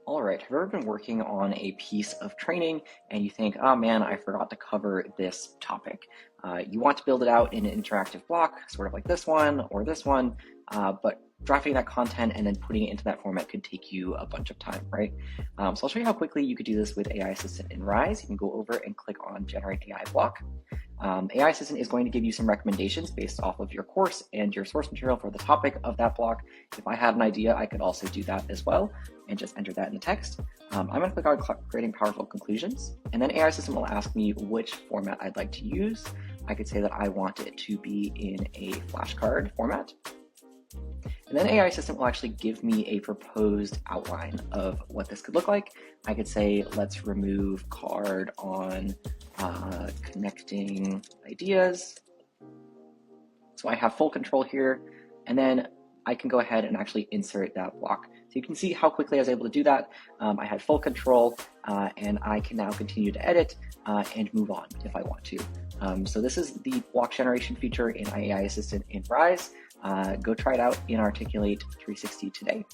All right, have you ever been working on a piece of training and you think, oh man, I forgot to cover this topic? You want to build it out in an interactive block, sort of like this one or this one, but drafting that content and then putting it into that format could take you a bunch of time, right? So I'll show you how quickly you could do this with AI Assistant in Rise. You can go over and click on Generate AI Block. AI Assistant is going to give you some recommendations based off of your course and your source material for the topic of that block. If I had an idea, I could also do that as well and just enter that in the text. I'm going to click on creating powerful conclusions, and then AI Assistant will ask me which format I'd like to use. I could say that I want it to be in a flashcard format. And then AI Assistant will actually give me a proposed outline of what this could look like. I could say, let's remove card on connecting ideas. So I have full control here, and then I can go ahead and actually insert that block. So you can see how quickly I was able to do that. I had full control, and I can now continue to edit and move on if I want to. So this is the block generation feature in AI Assistant in Rise. Go try it out in Articulate 360 today.